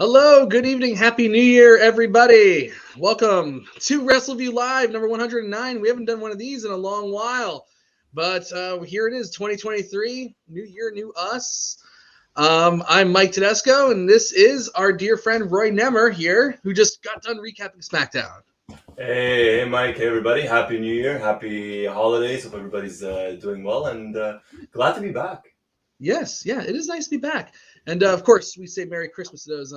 Hello, good evening, happy new year, everybody. Welcome to Wrestleview Live, number 109. We haven't done one of these in a long while, but here it is, 2023, new year, new us. I'm Mike Tedesco, and this is our dear friend Roy Nemer here, who just got done recapping SmackDown. Hey, Mike. Hey, everybody. Happy New Year. Happy holidays. Hope everybody's doing well and glad to be back. Yes, yeah, it is nice to be back. And of course, we say Merry Christmas to those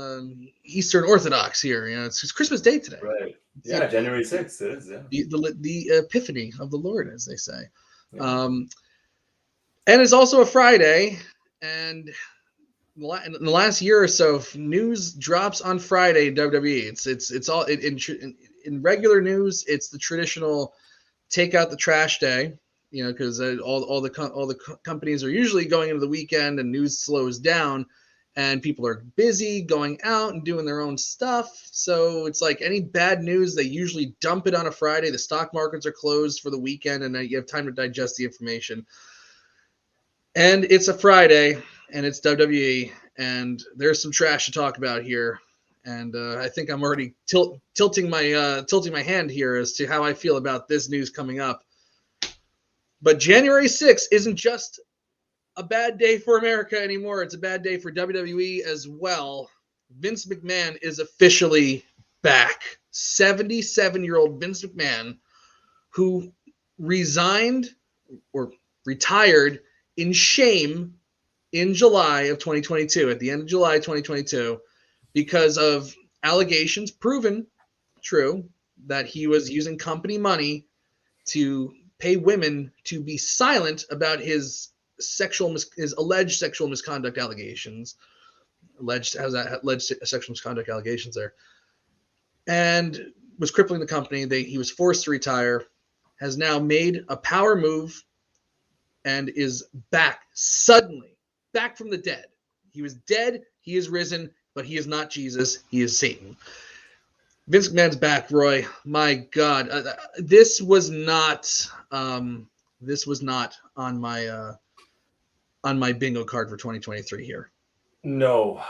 Eastern Orthodox here. You know, it's Christmas Day today. Right. It's Yeah, January 6th it is, yeah. the Epiphany of the Lord, as they say. Yeah. And it's also a Friday. And in the last year or so, news drops on Friday in WWE. It's all in regular news. It's the traditional take out the trash day. You know, because all the companies are usually going into the weekend and news slows down, and people are busy going out and doing their own stuff. So it's like any bad news, they usually dump it on a Friday. The stock markets are closed for the weekend, and you have time to digest the information. And it's a Friday, and it's WWE, and there's some trash to talk about here. And I think I'm already tilting my hand here as to how I feel about this news coming up. But January 6th isn't just a bad day for America anymore. It's a bad day for WWE as well. Vince McMahon is officially back. 77-year-old Vince McMahon, who resigned or retired in shame in July of 2022, at the end of July 2022, because of allegations, proven true, that he was using company money to pay women to be silent about his alleged sexual misconduct allegations. Alleged sexual misconduct allegations there, and was crippling the company. He was forced to retire. Has now made a power move, and is back suddenly, back from the dead. He was dead. He is risen, but he is not Jesus. He is Satan. Vince McMahon's back, Roy. My God, this was not on my bingo card for 2023 here. No,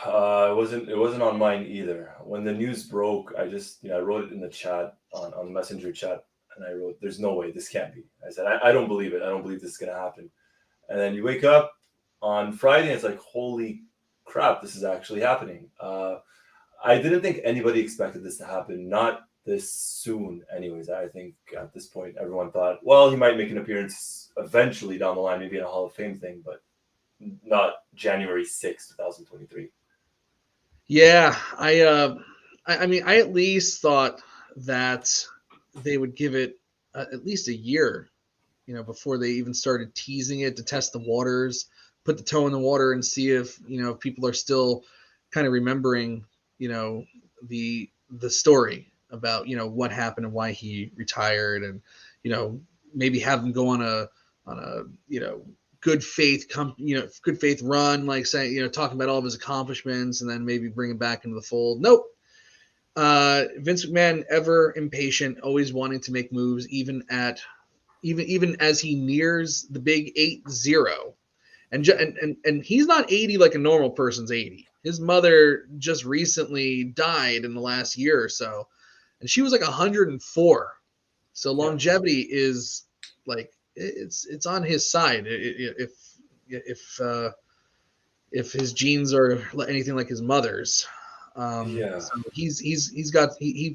it wasn't on mine either. When the news broke, I wrote it in the chat on Messenger chat, and I wrote, "There's no way this can't be." I said, I don't believe it. I don't believe this is gonna happen. And then you wake up on Friday, and it's like, holy crap, this is actually happening. I didn't think anybody expected this to happen, not this soon anyways. I think at this point, everyone thought, well, he might make an appearance eventually down the line, maybe in a Hall of Fame thing, but not January 6th, 2023. Yeah, I mean, I at least thought that they would give it at least a year, you know, before they even started teasing it to test the waters, put the toe in the water and see if, you know, people are still kind of remembering, you know, the story about, you know, what happened and why he retired, and, you know, maybe have him go on a you know, good faith run, like saying, you know, talking about all of his accomplishments, and then maybe bring him back into the fold. Nope. Vince McMahon, ever impatient, always wanting to make moves, even as he nears the big 8-0. And he's not 80 like a normal person's 80. His mother just recently died in the last year or so, and she was like 104. So longevity is like, it's on his side. If his genes are anything like his mother's. So he's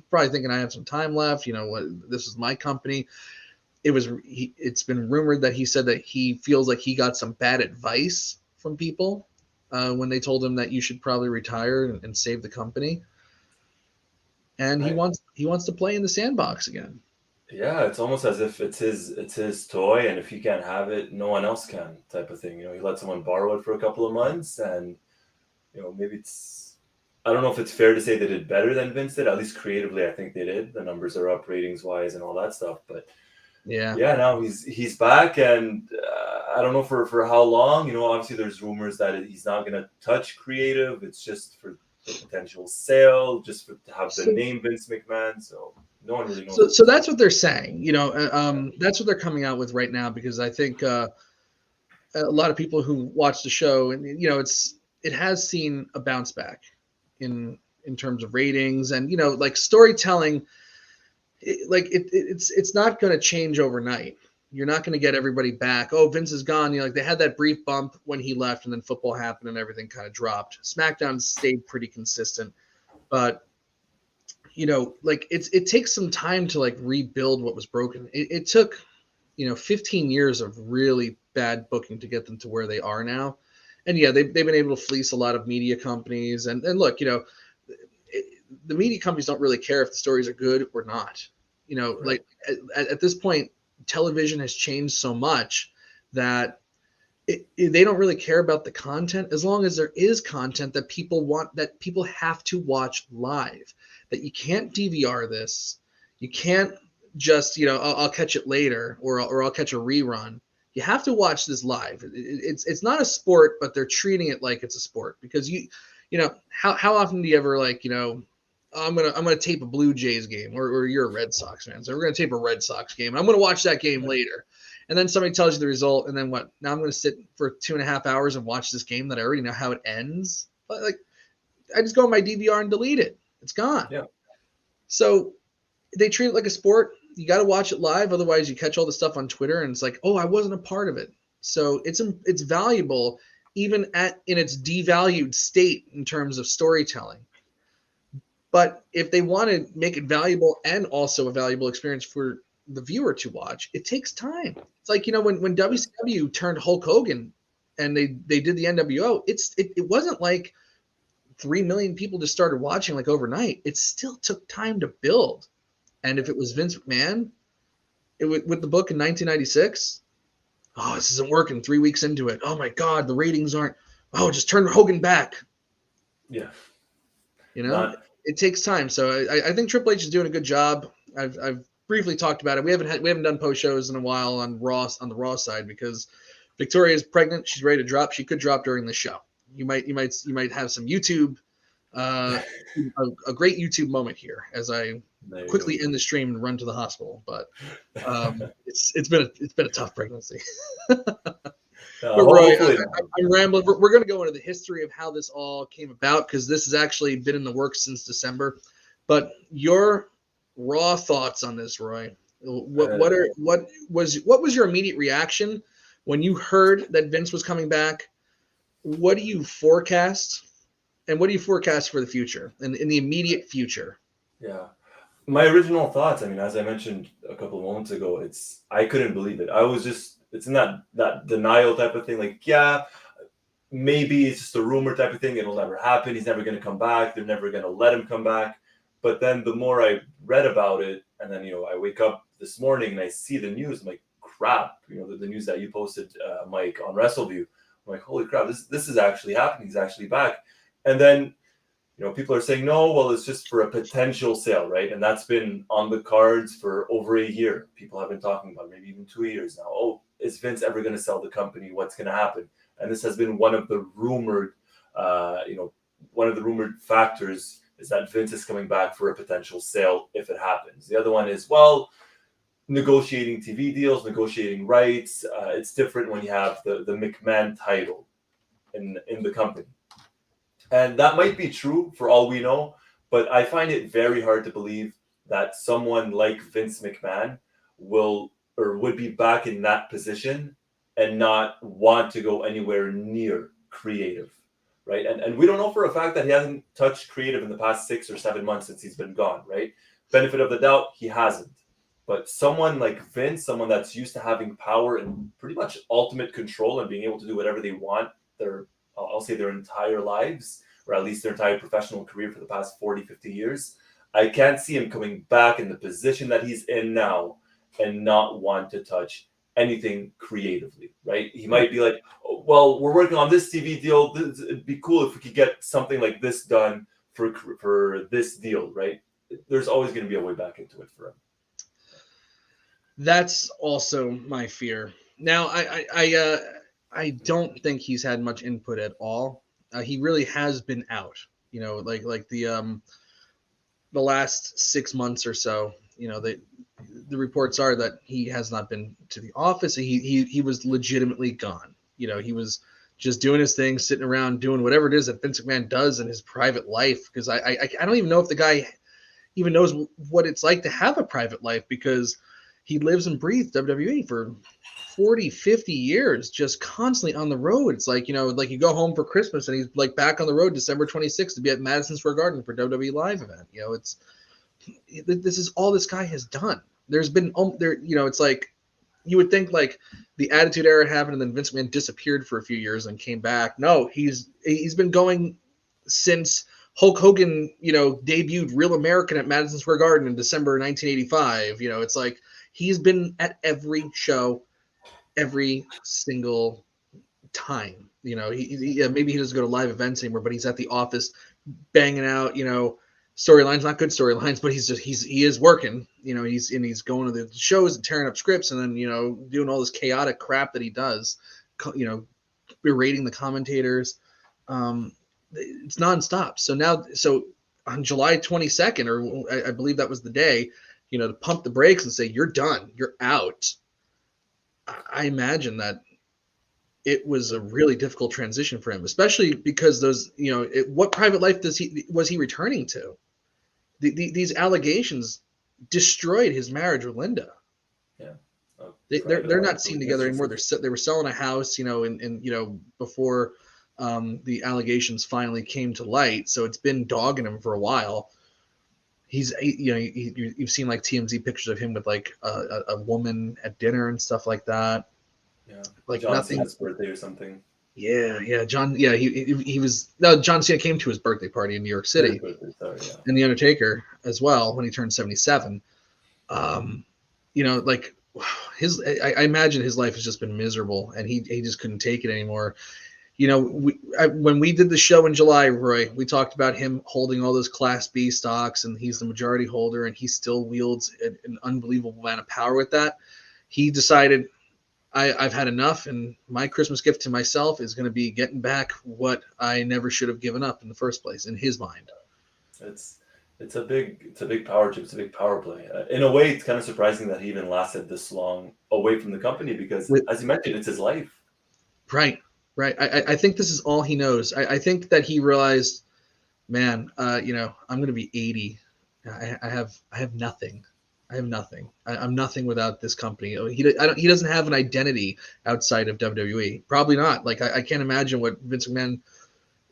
probably thinking, I have some time left. You know what? This is my company. It's been rumored that he said that he feels like he got some bad advice from people when they told him that you should probably retire and save the company. And he wants to play in the sandbox again. Yeah, it's almost as if it's his toy, and if he can't have it, no one else can, type of thing. You know, he let someone borrow it for a couple of months, and, you know, maybe I don't know if it's fair to say they did better than Vince did. At least creatively, I think they did. The numbers are up ratings wise and all that stuff. But yeah, now he's back, and I don't know for how long. You know, obviously there's rumors that he's not going to touch creative. It's just for the potential sale, just to have the name Vince McMahon. So no one really knows. So that's what they're saying. You know, that's what they're coming out with right now, because I think a lot of people who watch the show, and, you know, it has seen a bounce back in in terms of ratings and like storytelling. It's not going to change overnight. You're not going to get everybody back. Oh, Vince is gone. Like they had that brief bump when he left, and then football happened, and everything kind of dropped. SmackDown stayed pretty consistent, but like it takes some time to like rebuild what was broken. It took 15 years of really bad booking to get them to where they are now. And yeah, they've been able to fleece a lot of media companies. And look, the media companies don't really care if the stories are good or not. Right. Like at this point, television has changed so much that they don't really care about the content as long as there is content that people want, that people have to watch live, that you can't DVR this. You can't just, I'll catch it later or I'll catch a rerun. You have to watch this live. It's not a sport, but they're treating it like it's a sport because how often do you ever like, I'm gonna tape a Blue Jays game, or you're a Red Sox fan, so we're gonna tape a Red Sox game. I'm gonna watch that game later, and then somebody tells you the result, and then what? Now I'm gonna sit for 2.5 hours and watch this game that I already know how it ends. But like, I just go on my DVR and delete it. It's gone. Yeah. So they treat it like a sport. You got to watch it live, otherwise you catch all the stuff on Twitter, and it's like, oh, I wasn't a part of it. So it's valuable even in its devalued state in terms of storytelling. But if they want to make it valuable and also a valuable experience for the viewer to watch, it takes time. It's like, when WCW turned Hulk Hogan and they did the NWO, it wasn't like 3 million people just started watching like overnight. It still took time to build. And if it was Vince McMahon with the book in 1996, oh, this isn't working 3 weeks into it. Oh my God, the ratings aren't, just turn Hogan back. Yeah. It takes time. So I think Triple H is doing a good job. I've briefly talked about it. We haven't done post shows in a while on the Raw side because Victoria is pregnant. She's ready to drop. She could drop during the show. You might have some YouTube, a great YouTube moment here as I quickly end the stream and run to the hospital. But it's been a tough pregnancy. But Roy, I'm rambling. We're going to go into the history of how this all came about because this has actually been in the works since December. But your raw thoughts on this, Roy? What was your immediate reaction when you heard that Vince was coming back? What do you forecast, and what do you forecast for the future and in the immediate future? Yeah. My original thoughts, I mean, as I mentioned a couple of moments ago, I couldn't believe it. It's in that denial type of thing. Like, yeah, maybe it's just a rumor type of thing. It'll never happen. He's never going to come back. They're never going to let him come back. But then the more I read about it, and then, I wake up this morning and I see the news, I'm like, crap, the news that you posted, Mike, on Wrestleview. I'm like, holy crap, this is actually happening. He's actually back. And then, people are saying, no, well, it's just for a potential sale, right? And that's been on the cards for over a year. People have been talking about maybe even 2 years now. Oh, is Vince ever going to sell the company? What's going to happen? And this has been one of the rumored, factors is that Vince is coming back for a potential sale if it happens. The other one is, well, negotiating TV deals, negotiating rights. It's different when you have the McMahon title in the company. And that might be true for all we know, but I find it very hard to believe that someone like Vince McMahon would be back in that position and not want to go anywhere near creative, right? And we don't know for a fact that he hasn't touched creative in the past 6 or 7 months since he's been gone, right? Benefit of the doubt, he hasn't. But someone like Vince, someone that's used to having power and pretty much ultimate control and being able to do whatever they want, I'll say their entire lives, or at least their entire professional career for the past 40, 50 years. I can't see him coming back in the position that he's in now and not want to touch anything creatively, right? He might be like, oh, well, we're working on this TV deal. It'd be cool if we could get something like this done for this deal, right? There's always going to be a way back into it for him. That's also my fear. Now, I don't think he's had much input at all. He really has been out, like the last 6 months or so. The reports are that he has not been to the office. He was legitimately gone. He was just doing his thing, sitting around doing whatever it is that Vince McMahon does in his private life. Because I don't even know if the guy even knows what it's like to have a private life, because he lives and breathes WWE for 40, 50 years, just constantly on the road. It's like, like you go home for Christmas and he's like back on the road December 26th to be at Madison Square Garden for WWE live event. This is all this guy has done. There's been it's like you would think like the Attitude Era happened and then Vince McMahon disappeared for a few years and came back. No, he's been going since Hulk Hogan, debuted Real American at Madison Square Garden in December 1985. It's like he's been at every show, every single time. Maybe he doesn't go to live events anymore, but he's at the office banging out, storylines, not good storylines, but he is working. He's going to the shows and tearing up scripts and then, doing all this chaotic crap that he does, berating the commentators. It's nonstop. So on July 22nd, or I believe that was the day, to pump the brakes and say, you're done, you're out. I imagine that it was a really difficult transition for him, especially because those, what private life was he returning to? These allegations destroyed his marriage with Linda. Yeah. They're not seen together anymore. They were selling a house, before the allegations finally came to light. So it's been dogging him for a while. You've seen like TMZ pictures of him with like a woman at dinner and stuff like that. Yeah, like John Cena's birthday or something. Yeah, John. Yeah, he was. No, John Cena came to his birthday party in New York City, and the Undertaker as well when he turned 77. Like I imagine his life has just been miserable, and he just couldn't take it anymore. When we did the show in July, Roy, we talked about him holding all those Class B stocks, and he's the majority holder, and he still wields an unbelievable amount of power with that. He decided, I've had enough, and my Christmas gift to myself is going to be getting back what I never should have given up in the first place, in his mind. It's a big power trip. It's a big power play. In a way, it's kind of surprising that he even lasted this long away from the company because, as you mentioned, it's his life. Right. I think this is all he knows. I think that he realized, man, I'm going to be 80. I have nothing. I'm nothing without this company. He doesn't have an identity outside of WWE. Probably not. Like I can't imagine what Vince McMahon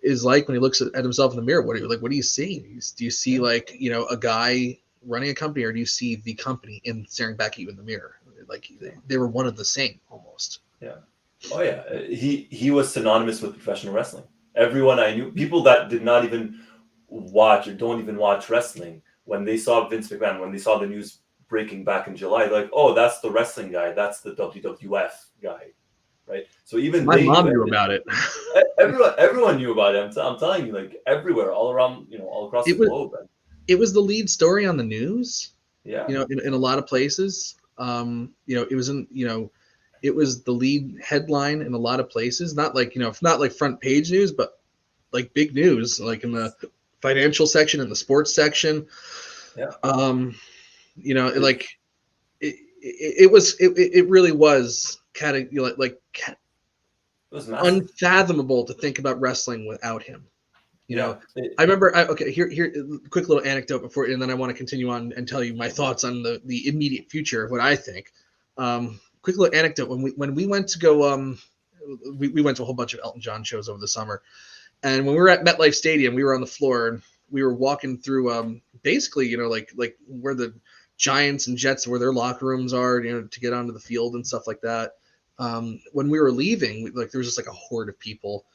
is like when he looks at himself in the mirror. What do you see? Do you see like a guy running a company, or do you see the company in staring back at you in the mirror? Like they were one of the same almost. Yeah. Oh yeah. He was synonymous with professional wrestling. Everyone I knew, people that did not even watch or don't even watch wrestling, when they saw Vince McMahon, when they saw the news breaking back in July, like, oh, that's the wrestling guy, that's the WWF guy, right? So even my mom knew about it. Everyone knew about it. I'm telling you, like everywhere, all around, all across the globe. It was the lead story on the news. Yeah. In a lot of places. It was it was the lead headline in a lot of places. Not like not like front page news, but like big news, like in the financial section, in the sports section. Yeah. Like it really was kind of it was unfathomable to think about wrestling without him. I remember. Here, quick little anecdote before, and then I want to continue on and tell you my thoughts on the immediate future of what I think. Quick little anecdote: when we went to go, we went to a whole bunch of Elton John shows over the summer, and when we were at MetLife Stadium, we were on the floor and we were walking through, basically, like where the Giants and Jets, where their locker rooms are, to get onto the field and stuff like that. When we were leaving, there was just like a horde of people,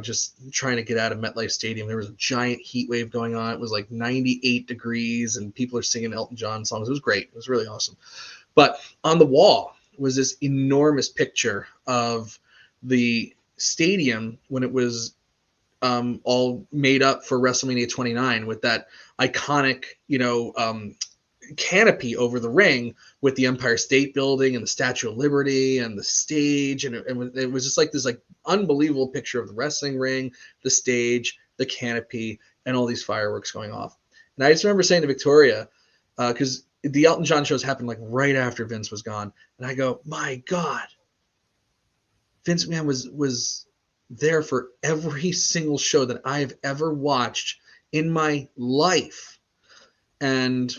just trying to get out of MetLife Stadium. There was a giant heat wave going on. It was like 98 degrees and people are singing Elton John songs. It was great. It was really awesome. But on the wall was this enormous picture of the stadium when it was all made up for WrestleMania 29 with that iconic, canopy over the ring with the Empire State Building and the Statue of Liberty and the stage, and it was just like this unbelievable picture of the wrestling ring, the stage, the canopy, and all these fireworks going off. And I just remember saying to Victoria, because the Elton John shows happened like right after Vince was gone, and I go, my God, Vince McMahon was there for every single show that I've ever watched in my life. And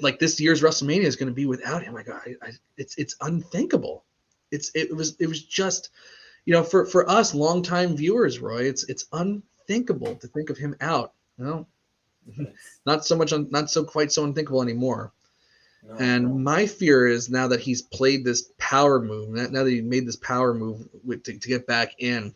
like this year's WrestleMania is going to be without him. Like it's unthinkable. It was just, for us longtime viewers, Roy, it's unthinkable to think of him out. Not quite so unthinkable anymore. No, and my fear is now that he's played this power move, now that he made this power move to get back in,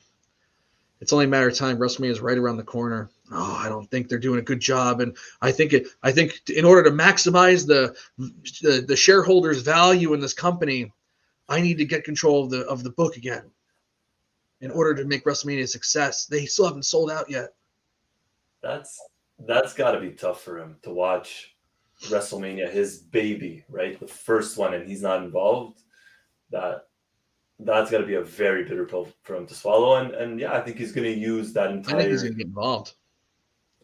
it's only a matter of time. WrestleMania is right around the corner. Oh, I don't think they're doing a good job, and I think in order to maximize the shareholders' value in this company, I need to get control of the book again. In order to make WrestleMania a success, they still haven't sold out yet. That's got to be tough for him to watch WrestleMania, his baby, right? The first one, and he's not involved. That's got to be a very bitter pill for him to swallow. And yeah, I think he's going to use that entire. I think he's going to get involved.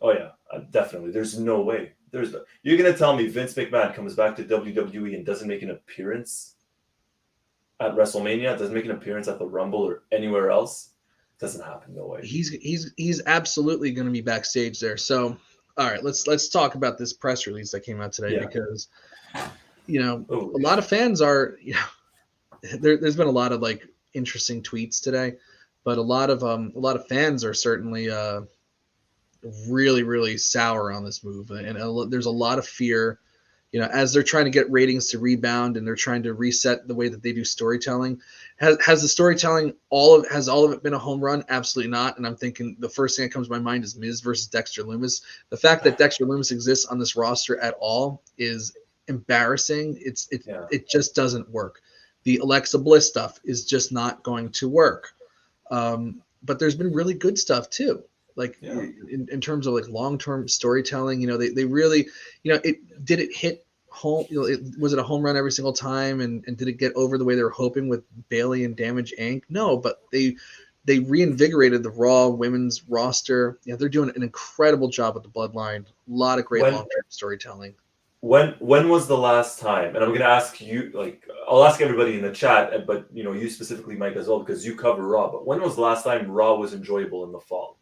Oh yeah, definitely. There's no way. You're going to tell me Vince McMahon comes back to WWE and doesn't make an appearance at WrestleMania, doesn't make an appearance at the Rumble or anywhere else? Doesn't happen. No way. He's absolutely going to be backstage there. So, all right, let's talk about this press release that came out today, because a lot of fans are there's been a lot of like interesting tweets today, but a lot of fans are certainly really, really sour on this move, and there's a lot of fear, as they're trying to get ratings to rebound and they're trying to reset the way that they do storytelling. Has the storytelling has all of it been a home run? Absolutely not. And I'm thinking the first thing that comes to my mind is Miz versus Dexter Lumis. The fact that Dexter Lumis exists on this roster at all is embarrassing. It just doesn't work. The Alexa Bliss stuff is just not going to work. But there's been really good stuff too. Like in terms of like long-term storytelling, they really, did it hit home? Was it a home run every single time? And did it get over the way they were hoping with Bayley and Damage Inc.? No, but they reinvigorated the Raw women's roster. Yeah, they're doing an incredible job with the Bloodline. A lot of great long-term storytelling. When was the last time? And I'm going to ask you, I'll ask everybody in the chat, but you specifically, Mike, as well, because you cover Raw. But when was the last time Raw was enjoyable in the fall?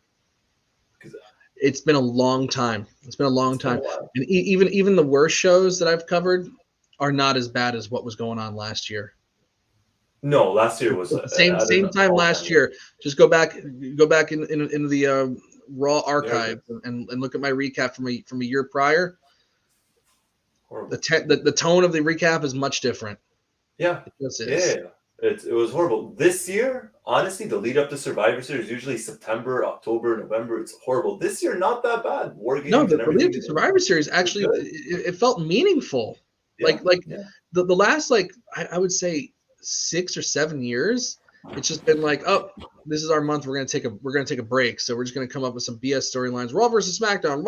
It's been a long time. And even the worst shows that I've covered are not as bad as what was going on last year. No, last year was same time last year. Just go back in the Raw archive and look at my recap from a year prior. Horrible. The tone of the recap is much different. Yeah, it just is. Yeah. It was horrible. This year, honestly, the lead up to Survivor Series, usually September, October, November, it's horrible. This year, not that bad. War Games. No, the lead up to Survivor Series actually it felt meaningful. Yeah, the last I would say 6 or 7 years, it's just been like, oh, this is our month. We're gonna take a break, so we're just gonna come up with some BS storylines. Raw versus SmackDown.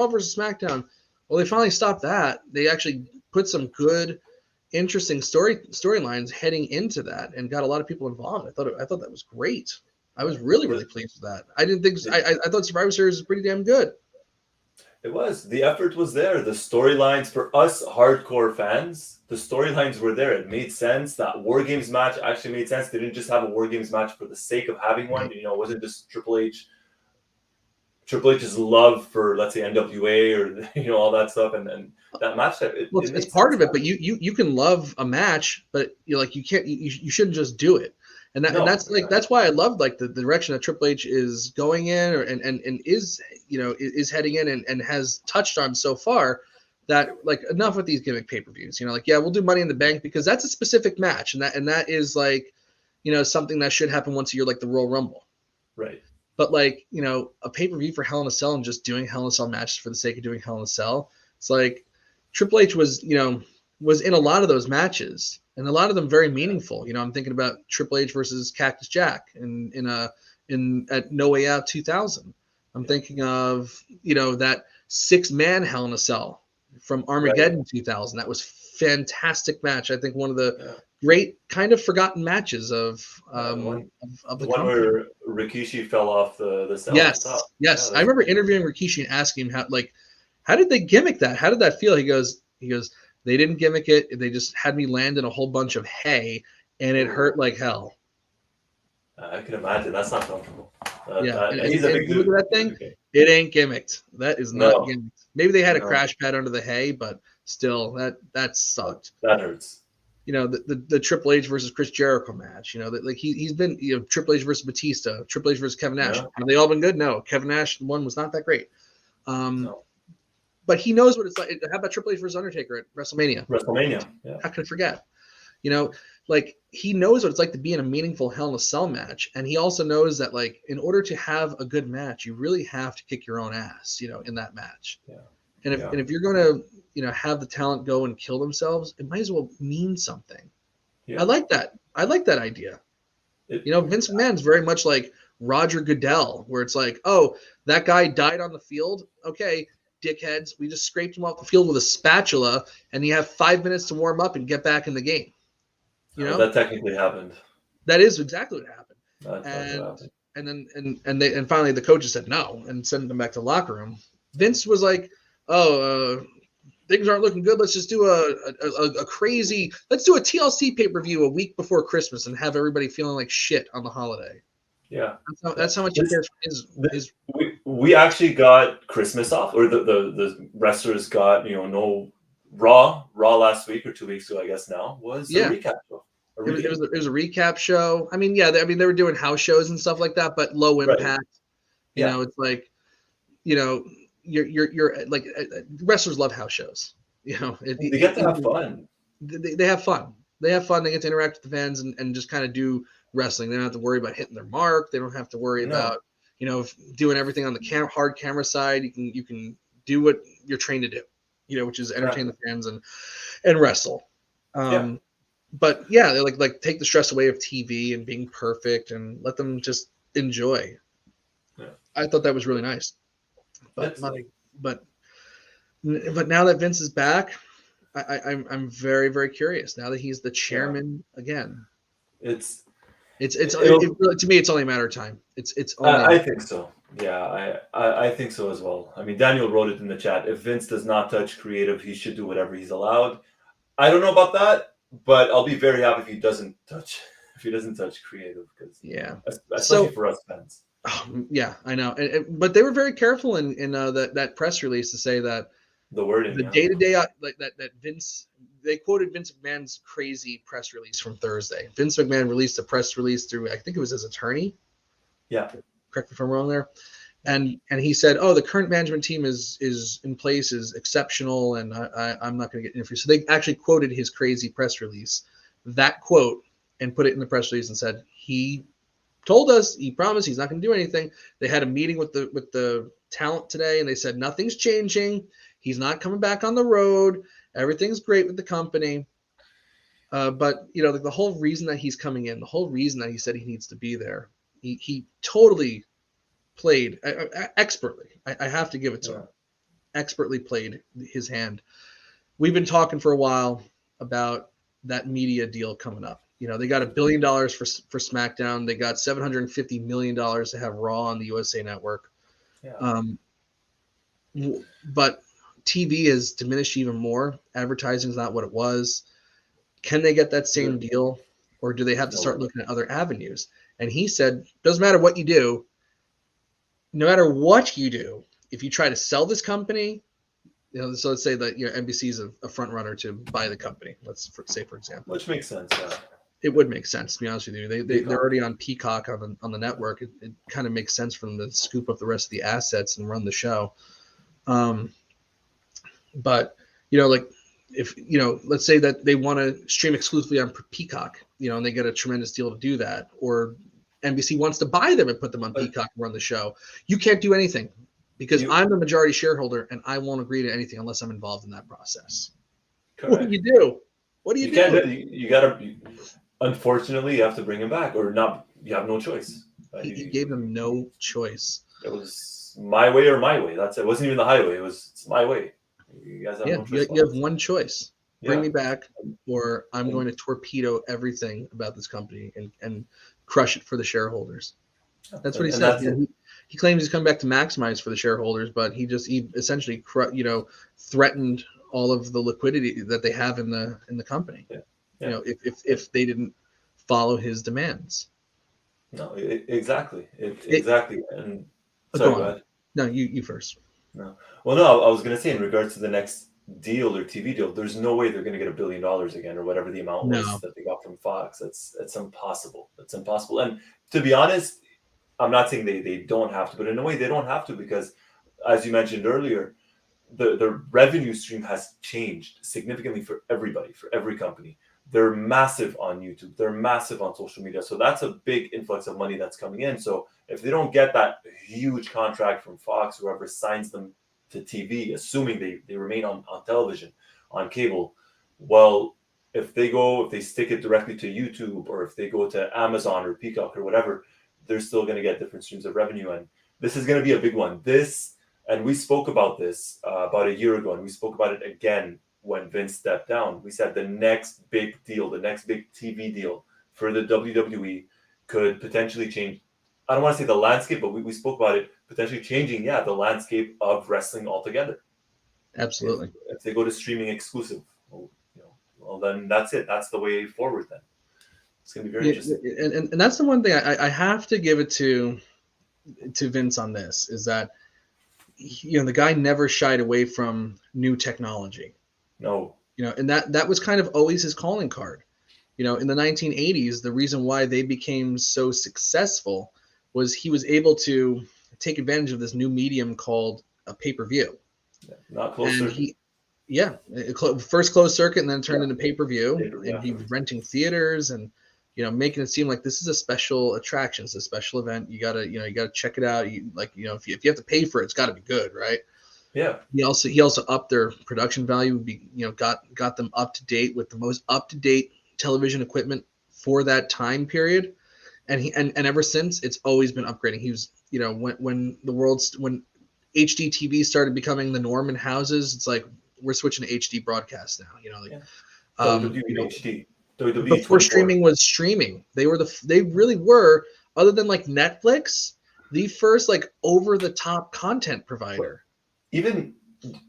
Well, they finally stopped that. They actually put some good, interesting storylines heading into that, and got a lot of people involved. I thought that was great. I was really, really pleased with that. I didn't think I thought Survivor Series was pretty damn good. It was. The effort was there. The storylines for us hardcore fans, the storylines were there. It made sense. That War Games match actually made sense. They didn't just have a War Games match for the sake of having one. It wasn't just Triple H's love for, let's say, NWA or all that stuff, and that match. It's part of it, but you can love a match, but you can't. You shouldn't just do it, and that's why I love the direction that Triple H is going in, and is heading in and has touched on so far. That enough with these gimmick pay-per-views. We'll do Money in the Bank because that's a specific match, and that is something that should happen once a year, like the Royal Rumble, right? But a pay-per-view for Hell in a Cell and just doing Hell in a Cell matches for the sake of doing Hell in a Cell. It's like Triple H was in a lot of those matches, and a lot of them very meaningful. I'm thinking about Triple H versus Cactus Jack at No Way Out 2000. I'm thinking of that 6-man Hell in a Cell from Armageddon 2000. That was fantastic match. I think one of the great kind of forgotten matches of the one company. Where Rikishi fell off the cell. Yes. I remember interviewing Rikishi and asking him how did they gimmick that? How did that feel? He goes, they didn't gimmick it. They just had me land in a whole bunch of hay, and it hurt like hell. I can imagine that's not comfortable. Yeah, He's a and big you look dude. at that He's a thing, big guy. it ain't gimmicked. That is not No, gimmicked. Maybe they had a no, crash pad under the hay, but still, that sucked. that hurts. The Triple H versus Chris Jericho match. That like he's been Triple H versus Batista, Triple H versus Kevin Nash. Yeah, Have they all been good? No, Kevin Nash one was not that great. no. But he knows what it's like. How about Triple H versus Undertaker at WrestleMania? WrestleMania. Yeah, How can I forget? Like he knows what it's like to be in a meaningful Hell in a Cell match, and he also knows that like in order to have a good match, you really have to kick your own ass, in that match. yeah, And if yeah, and if you're gonna have the talent go and kill themselves, it might as well mean something. I yeah. like that. I like that idea. It, Vince McMahon's very much like Roger Goodell, where it's like, oh, that guy died on the field. Okay, dickheads, we just scraped him off the field with a spatula, and you have 5 minutes to warm up and get back in the game. that technically happened. That is exactly what happened. That's what And happened. and then and finally the coaches said no and sent them back to the locker room. Vince was like, oh, things aren't looking good. Let's just do a crazy. Let's do a TLC pay-per-view a week before Christmas and have everybody feeling like shit on the holiday. Yeah, That's how much he cares for his. we actually got Christmas off, or the wrestlers got no Raw last week or 2 weeks ago. I guess now was a recap show. It was a recap show. I mean, yeah, they were doing house shows and stuff like that, but low impact. Right. It's like, you're like wrestlers love house shows. They get to have fun. They have fun. They have fun. They get to interact with the fans and just kind of do wrestling. They don't have to worry about hitting their mark. They don't have to worry about doing everything on the hard camera side. You can do what you're trained to do, which is entertain the fans and wrestle. But yeah, they like take the stress away of TV and being perfect and let them just enjoy. Yeah. I thought that was really nice. But now that Vince is back, I'm very, very curious. Now that he's the chairman again, to me it's only a matter of time. It's only. I think so. Yeah, I think so as well. I mean, Daniel wrote it in the chat. If Vince does not touch creative, he should do whatever he's allowed. I don't know about that, but I'll be very happy if he doesn't touch creative, because especially for us fans. Yeah, I know. But they were very careful in that press release to say that the wording, the day-to-day, like that Vince, they quoted Vince McMahon's crazy press release from Thursday. Vince McMahon released a press release through, I think it was his attorney. Yeah. Correct me if I'm wrong there. And he said, oh, the current management team is in place, is exceptional, and I'm not going to get interviewed. So they actually quoted his crazy press release, that quote, and put it in the press release and said he told us, he promised he's not going to do anything. They had a meeting with the talent today, and they said nothing's changing. He's not coming back on the road. Everything's great with the company. But the whole reason that he's coming in, the whole reason that he said he needs to be there, he totally played expertly. I have to give it to him. Expertly played his hand. We've been talking for a while about that media deal coming up. They got $1 billion for SmackDown. They got $750 million to have Raw on the USA Network. Yeah. But TV has diminished even more. Advertising is not what it was. Can they get that same deal, or do they have to start looking at other avenues? And he said, doesn't matter what you do. No matter what you do, if you try to sell this company, so let's say that NBC is a front runner to buy the company. Let's say, for example, which makes sense. Yeah. It would make sense, to be honest with you. They're already on Peacock on the network. It kind of makes sense for them to scoop up the rest of the assets and run the show. But like if let's say that they want to stream exclusively on Peacock, and they get a tremendous deal to do that, or NBC wants to buy them and put them on Peacock and run the show. You can't do anything because I'm the majority shareholder and I won't agree to anything unless I'm involved in that process. Correct. What do you do? You gotta. Unfortunately, you have to bring him back, or not. You have no choice. He gave them no choice. It was my way or my way. That's it. It wasn't even the highway. It's my way. You guys have no choice. You have one choice. Bring me back, or I'm going to torpedo everything about this company and crush it for the shareholders. That's what he said. He claims he's come back to maximize for the shareholders, but he essentially threatened all of the liquidity that they have in the company. If they didn't follow his demands. No, exactly, It, exactly. And go sorry, go on. ahead. No, you first. No, well, no, I was going to say in regards to the next deal or TV deal, there's no way they're going to get $1 billion again or whatever the amount was No. that they got from Fox. That's impossible. That's impossible. And to be honest, I'm not saying they don't have to, but in a way they don't have to because, as you mentioned earlier, the revenue stream has changed significantly for everybody, for every company. They're massive on YouTube. They're massive on social media. So that's a big influx of money that's coming in. So if they don't get that huge contract from Fox, whoever signs them to TV, assuming they remain on television, on cable, well, if they stick it directly to YouTube or if they go to Amazon or Peacock or whatever, they're still going to get different streams of revenue. And this is going to be a big one. And we spoke about this about a year ago, and we spoke about it again when Vince stepped down. We said the next big deal, the next big TV deal for the WWE could potentially change. I don't want to say the landscape, but we spoke about it potentially changing, the landscape of wrestling altogether. Absolutely. If they go to streaming exclusive, well, then that's it. That's the way forward. Then it's going to be very interesting. And that's the one thing I have to give it to Vince on this is that the guy never shied away from new technology. No. And that was kind of always his calling card. In the 1980s, the reason why they became so successful was he was able to take advantage of this new medium called a pay-per-view. Not closed circuit. First closed circuit and then turned into pay-per-view. And he was renting theaters and making it seem like this is a special attraction, it's a special event. You gotta check it out. If you have to pay for it, it's got to be good, right? Yeah. He also upped their production value. Got them up to date with the most up to date television equipment for that time period, and ever since it's always been upgrading. He was when HD TV started becoming the norm in houses, it's like we're switching to HD broadcast now. WWE HD. WWE before 24. streaming was streaming, they really were, other than like Netflix, the first like over the top content provider. Even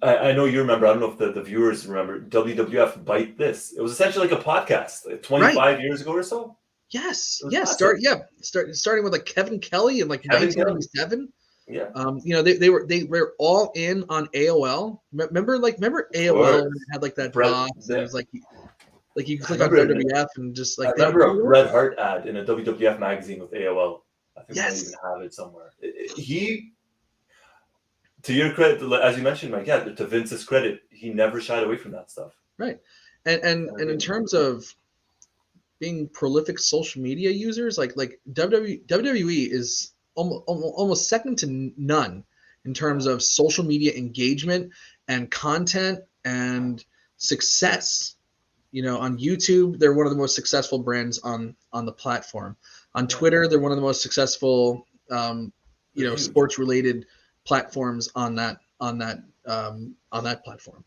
I know you remember. I don't know if the viewers remember WWF Bite This. It was essentially like a podcast, like 25 years ago or so. Yes. Starting with like Kevin Kelly in like 1997. Yeah. They were all in on AOL. Remember AOL had like that box. And it was like you click on WWF and just like. I remember a Bret Hart ad in a WWF magazine with AOL. I think I even have it somewhere. To your credit, as you mentioned, Mike, to Vince's credit, he never shied away from that stuff. Right. And in terms of being prolific social media users, like WWE is almost second to none in terms of social media engagement and content and success. On YouTube, they're one of the most successful brands on the platform. On Twitter, they're one of the most successful, sports related platforms on that platform.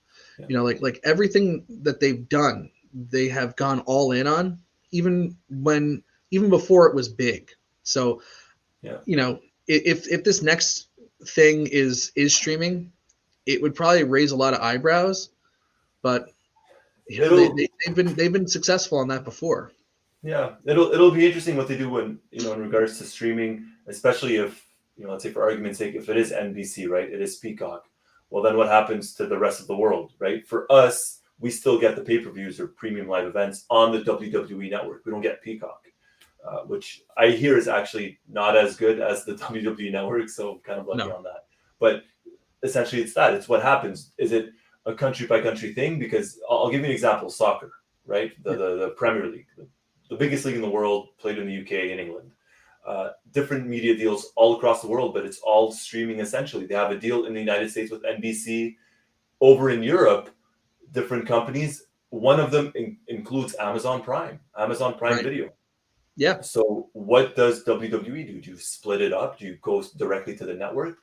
Like everything that they've done, they have gone all in on, even before it was big. So, if this next thing is streaming, it would probably raise a lot of eyebrows, but they've been successful on that before. Yeah, it'll be interesting what they do when in regards to streaming, especially if let's say for argument's sake, if it is NBC, right, it is Peacock. Well, then what happens to the rest of the world, right? For us, we still get the pay-per-views or premium live events on the WWE network. We don't get Peacock, which I hear is actually not as good as the WWE network. So I'm kind of lucky on that. But essentially, it's that. It's what happens. Is it a country-by-country thing? Because I'll give you an example: soccer, right? The Premier League, the biggest league in the world, played in the UK and England. Different media deals all across the world, but it's all streaming essentially. They have a deal in the United States with NBC. Over in Europe, different companies. One of them includes Amazon Prime Video. Yeah. So what does WWE do? Do you split it up? Do you go directly to the network?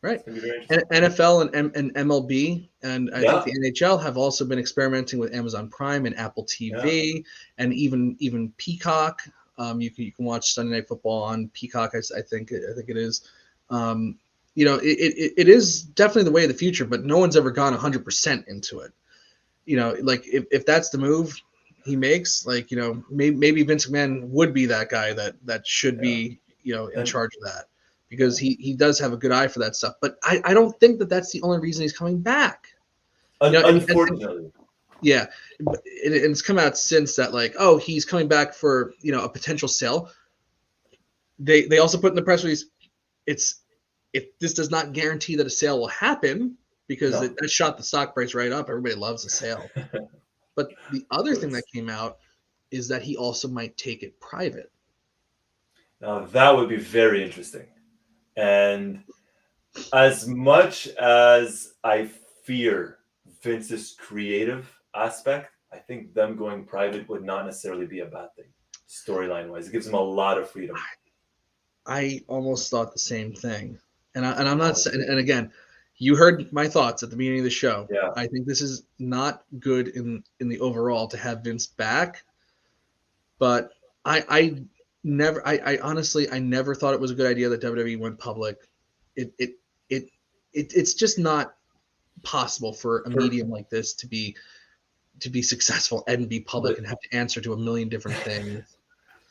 Right. And NFL and MLB and I think the NHL have also been experimenting with Amazon Prime and Apple TV and even Peacock. You can watch Sunday Night Football on Peacock. I think it is. It is definitely the way of the future, but no one's ever gone 100% into it. Like if that's the move, he makes, like, maybe Vince McMahon would be that guy that should be, in charge of that, because he does have a good eye for that stuff. But I don't think that's the only reason he's coming back. Unfortunately. Yeah, and it's come out since that, like, oh, he's coming back for a potential sale. They also put in the press release, this does not guarantee that a sale will happen, because it shot the stock price right up. Everybody loves a sale. But the other thing that came out is that he also might take it private. Now that would be very interesting. And as much as I fear Vince's creative aspect, I think them going private would not necessarily be a bad thing, storyline wise. It gives them a lot of freedom. I almost thought the same thing, and I'm not saying. And again, you heard my thoughts at the beginning of the show. Yeah. I think this is not good in the overall to have Vince back, but I honestly never thought it was a good idea that WWE went public. It's just not possible for a medium like this to be successful and be public and have to answer to a million different things.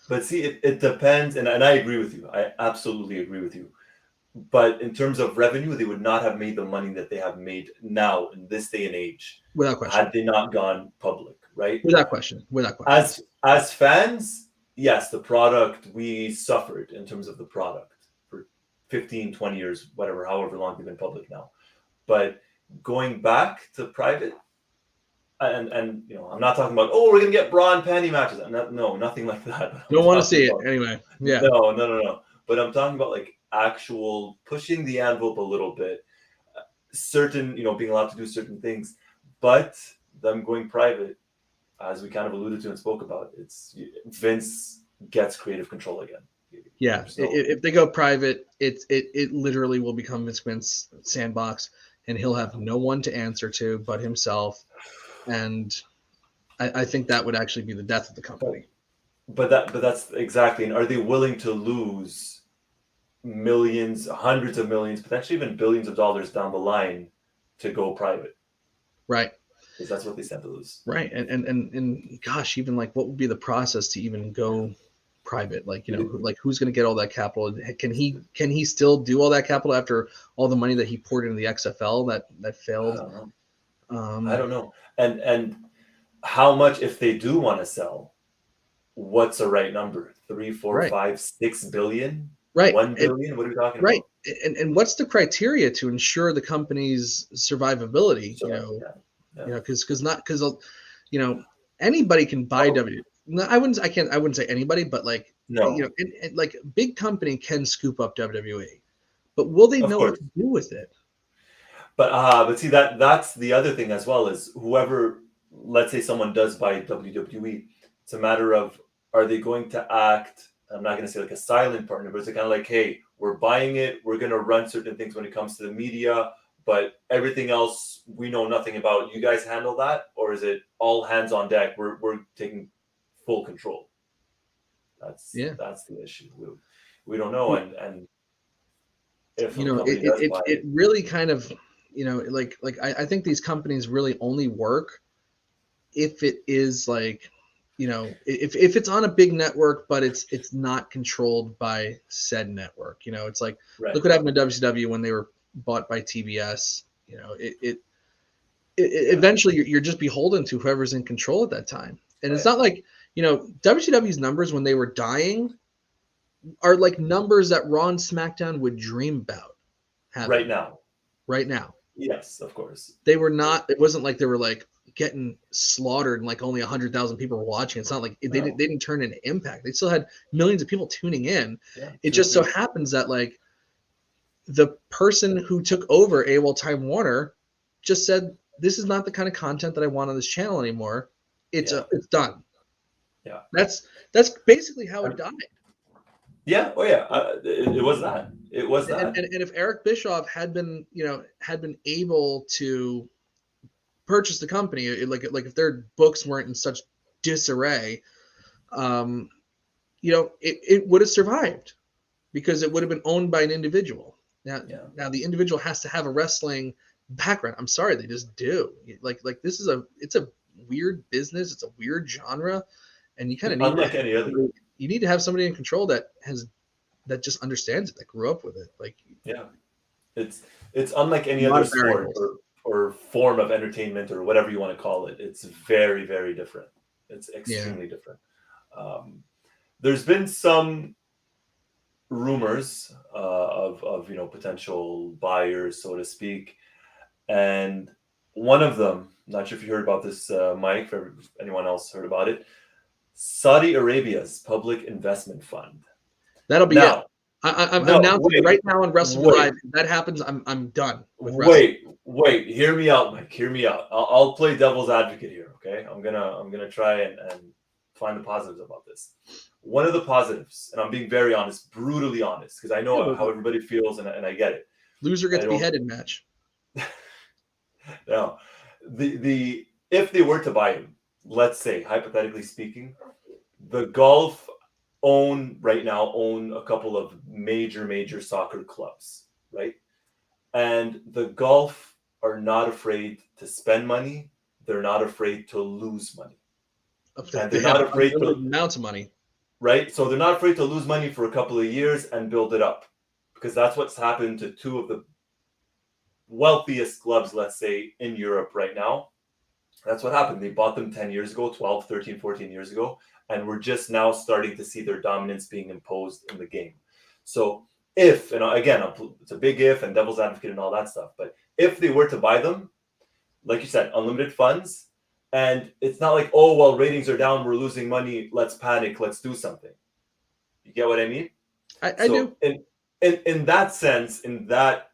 But see, it depends, and I agree with you. I absolutely agree with you. But in terms of revenue, they would not have made the money that they have made now in this day and age, without question, had they not gone public, right? Without question. As fans, yes, the product, we suffered in terms of the product for 15, 20 years, whatever, however long they've been public now. But going back to private, and I'm not talking about, we're gonna get bra and panty matches. No, nothing like that. Don't want to see it anyway. Yeah. No. But I'm talking about, like, actual pushing the envelope a little bit, certain, being allowed to do certain things, but them going private, as we kind of alluded to and spoke about, it's Vince gets creative control again. Yeah, if they go private, it literally will become Vince McMahon's sandbox, and he'll have no one to answer to but himself. And I think that would actually be the death of the company. But that's exactly. And are they willing to lose millions, hundreds of millions, potentially even billions of dollars down the line to go private? Right. Because that's what they stand to lose. Right. And gosh, even like, what would be the process to even go private? Like, like, who's going to get all that capital? Can he still do all that capital after all the money that he poured into the XFL that failed? I don't know. And how much, if they do want to sell, what's the right number? 3, 4, 5, 6 billion? Right. 1 billion? What are we talking about? Right. And what's the criteria to ensure the company's survivability? Because anybody can buy WWE. No, I wouldn't say anybody, but like, like, a big company can scoop up WWE, but will they know what to do with it? But see, that's the other thing as well, is whoever, let's say someone does buy WWE, it's a matter of, are they going to act, I'm not going to say like a silent partner, but it's kind of like, hey, we're buying it, we're going to run certain things when it comes to the media, but everything else we know nothing about. You guys handle that, or is it all hands on deck? We're taking full control. That's the issue. We don't know, and if it really kind of, like I think these companies really only work if it is like, if it's on a big network, but it's not controlled by said network. It's like, look what happened to WCW when they were bought by TBS. Eventually you're just beholden to whoever's in control at that time. And it's not like, WCW's numbers when they were dying are like numbers that Raw and SmackDown would dream about having right now. Yes, of course. They were not. It wasn't like they were like getting slaughtered and like only 100,000 people were watching. It's not like they didn't turn into Impact. They still had millions of people tuning in. It just so happens that, like, the person who took over AOL Time Warner just said, this is not the kind of content that I want on this channel anymore. It's done. Yeah. That's basically how it died. Yeah. Oh yeah. It was that. It was that. And if Eric Bischoff had been able to purchase the company, like if their books weren't in such disarray, it would have survived, because it would have been owned by an individual. Now the individual has to have a wrestling background. I'm sorry, they just do. Like this is it's a weird business. It's a weird genre, and you kind of need Unlike any other. you need to have somebody in control that just understands it, that grew up with it. Like, Yeah, it's unlike any a lot other of sport variables. or form of entertainment or whatever you want to call it. It's very, very different. It's Yeah. extremely different. There's been some rumors of potential buyers, so to speak, and one of them, not sure if you heard about this, Mike, if anyone else heard about it, Saudi Arabia's public investment fund. That'll be it. Now, I'm no, announcing right now on Wrestleview Live. wait, If that happens, I'm done with wrestling. wait. Hear me out, Mike. Hear me out. I'll play devil's advocate here. Okay, I'm gonna try and find the positives about this. One of the positives, and I'm being very honest, brutally honest, because I know how everybody feels, and I get it. Loser gets beheaded match. No, the if they were to buy him, let's say hypothetically speaking, the Gulf right now own a couple of major soccer clubs, right? And the Gulf are not afraid to spend money. They're not afraid to lose money. And they're not afraid to amounts of money. Right? So they're not afraid to lose money for a couple of years and build it up. Because that's what's happened to two of the wealthiest clubs, let's say, in Europe right now. That's what happened. They bought them 10 years ago, 12, 13, 14 years ago. And we're just now starting to see their dominance being imposed in the game. So if, and again, it's a big if and devil's advocate and all that stuff, but if they were to buy them, like you said, unlimited funds, and it's not like, oh, well, ratings are down, we're losing money, let's panic, let's do something. You get what I mean? I do. In that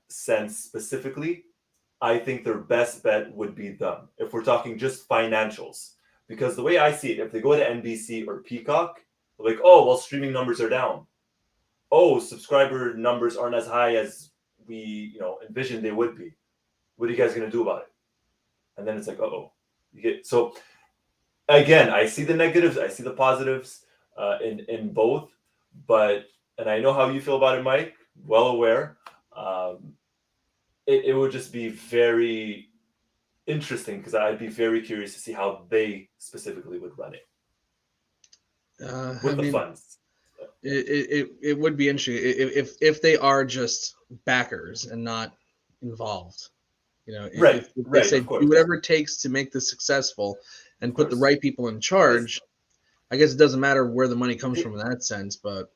sense specifically, I think their best bet would be them, if we're talking just financials. Because the way I see it, if they go to NBC or Peacock, they're like, oh, well, streaming numbers are down. Oh, subscriber numbers aren't as high as we envisioned they would be. What are you guys going to do about it? And then it's like, uh-oh. So again, I see the negatives, I see the positives in both, and I know how you feel about it, Mike, well aware. It would just be very interesting because I'd be very curious to see how they specifically would run it with the funds. It would be interesting if they are just backers and not involved. Right. If they say do whatever it takes to make this successful and put the right people in charge, I guess it doesn't matter where the money comes from in that sense. But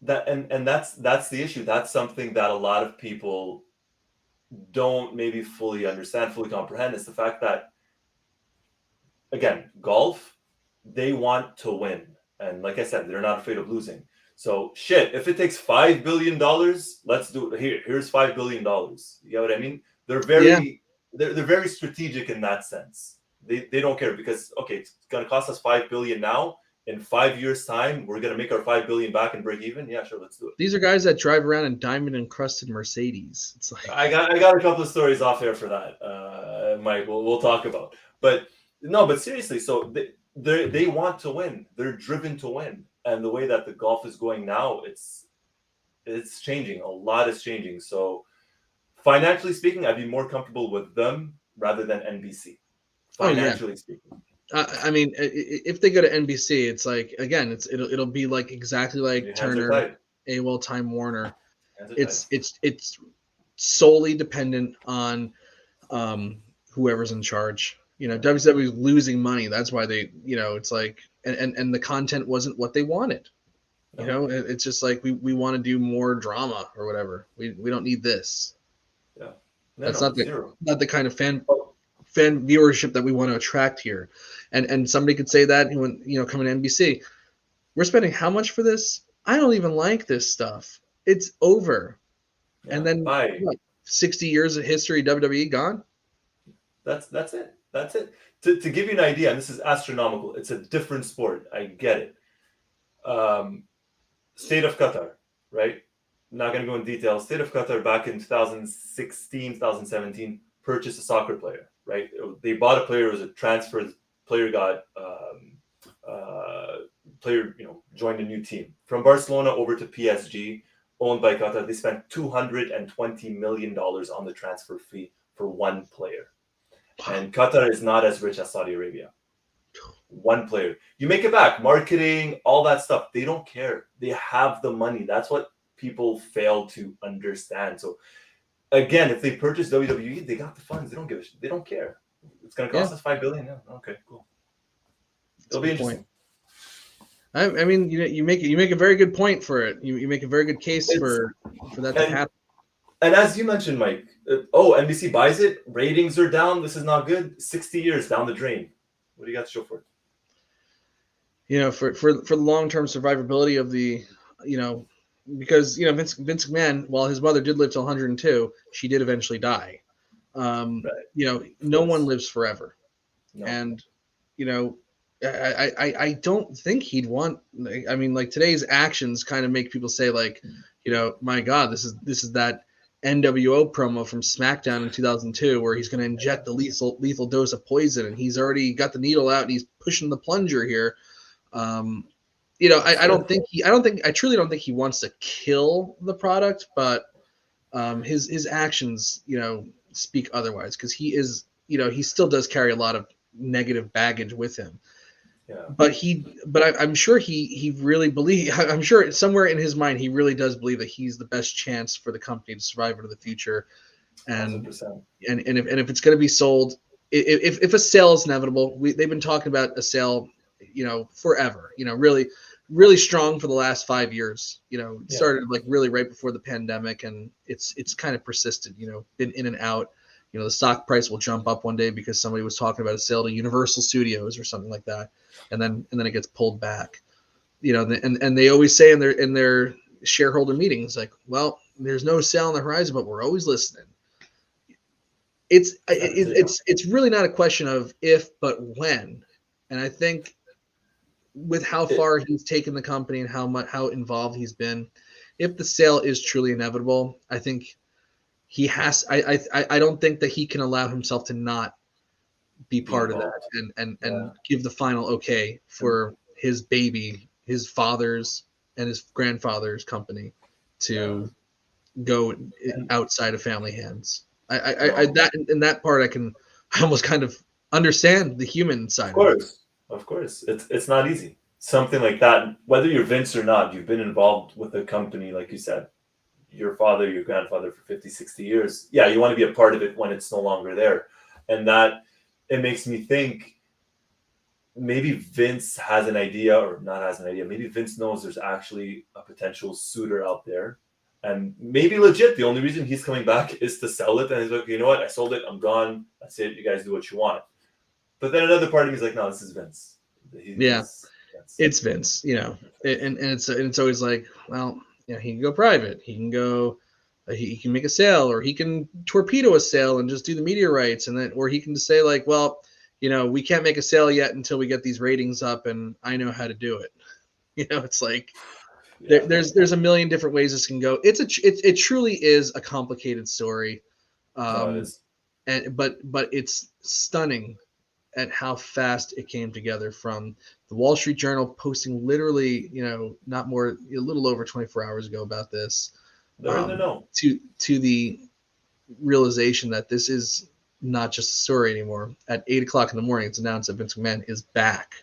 that's the issue. That's something that a lot of people don't maybe fully understand, fully comprehend, is the fact that, again, golf, they want to win. And like I said, they're not afraid of losing. So shit, if it takes $5 billion, let's do it. Here's $5 billion. You get what I mean? They're very strategic in that sense. They don't care because, okay, it's going to cost us $5 billion now. In 5 years' time, we're going to make our $5 billion back and break even. Yeah, sure, let's do it. These are guys that drive around in diamond encrusted Mercedes. It's like I got a couple of stories off air for that, Mike. We'll talk about. But seriously, so they want to win. They're driven to win, and the way that the golf is going now, it's changing. A lot is changing. So financially speaking, I'd be more comfortable with them rather than NBC. Financially speaking. I mean, if they go to NBC, it's like, again, it'll be like exactly like Turner, AOL, Time Warner. It's solely dependent on whoever's in charge. WWE is losing money. That's why they, it's like, and the content wasn't what they wanted. It's just like we want to do more drama or whatever. We don't need this. Yeah, that's not the kind of fan viewership that we want to attract here. And somebody could say that when coming to NBC, we're spending how much for this? I don't even like this stuff. It's over. Yeah, and then 60 years of history, WWE gone. That's it. That's it. To give you an idea, and this is astronomical. It's a different sport. I get it. State of Qatar, right? I'm not going to go in detail. State of Qatar back in 2016, 2017 purchased a soccer player, right? They bought a player. It was a transfer. Player got joined a new team from Barcelona over to PSG, owned by Qatar. They spent $220 million on the transfer fee for one player. And Qatar is not as rich as Saudi Arabia. one player. You make it back, marketing, all that stuff. They don't care. They have the money. That's what people fail to understand. So again, if they purchase WWE, they got the funds. They don't give a shit. They don't care. It's going to cost us $5 billion. Yeah. Okay, cool. It'll be interesting. I mean, you make a very good point for it. You make a very good case for that to happen. And as you mentioned, Mike, NBC buys it. Ratings are down. This is not good. 60 years down the drain. What do you got to show for it? For the long-term survivability of the, because Vince McMahon, while his mother did live till 102, she did eventually die. Right. No one lives forever, no. And I don't think he'd want. I mean, like today's actions kind of make people say, like, my God, this is that NWO promo from SmackDown in 2002 where he's going to inject the lethal dose of poison, and he's already got the needle out and he's pushing the plunger here. I truly don't think he wants to kill the product, but his actions, speak otherwise, because he is, he still does carry a lot of negative baggage with him. Yeah. But I'm sure he really I'm sure somewhere in his mind he really does believe that he's the best chance for the company to survive into the future, and 100%. and if it's going to be sold, if a sale is inevitable, they've been talking about a sale, forever, really strong for the last 5 years. It started like really right before the pandemic, and it's kind of persisted. Been in and out. The stock price will jump up one day because somebody was talking about a sale to Universal Studios or something like that, and then it gets pulled back. And they always say in their shareholder meetings, like, well, there's no sale on the horizon, but we're always listening. It's really not a question of if, but when. And I think with how far he's taken the company and how involved he's been, if the sale is truly inevitable, I think he has. I don't think that he can allow himself to not be part of that and give the final okay for his baby, his father's and his grandfather's company to go outside of family hands. That part I can almost kind of understand the human side. Of course, it's not easy. Something like that, whether you're Vince or not, you've been involved with the company, like you said, your father, your grandfather for 50, 60 years. Yeah, you want to be a part of it when it's no longer there. And that, it makes me think maybe Vince has an idea, or not has an idea. Maybe Vince knows there's actually a potential suitor out there. And maybe legit, the only reason he's coming back is to sell it. And he's like, you know what? I sold it. I'm gone. That's it. You guys do what you want. But then another part of me is like, no, this is Vince. It's Vince, and it's always like, well, he can go private. He can go, he can make a sale, or he can torpedo a sale and just do the media rights. And then, or he can just say like, well, we can't make a sale yet until we get these ratings up, and I know how to do it. It's like, there's a million different ways this can go. It truly is a complicated story. It is. But it's stunning at how fast it came together, from the Wall Street Journal posting literally, not more, a little over 24 hours ago about this, to the realization that this is not just a story anymore. At 8:00 in the morning, it's announced that Vince McMahon is back.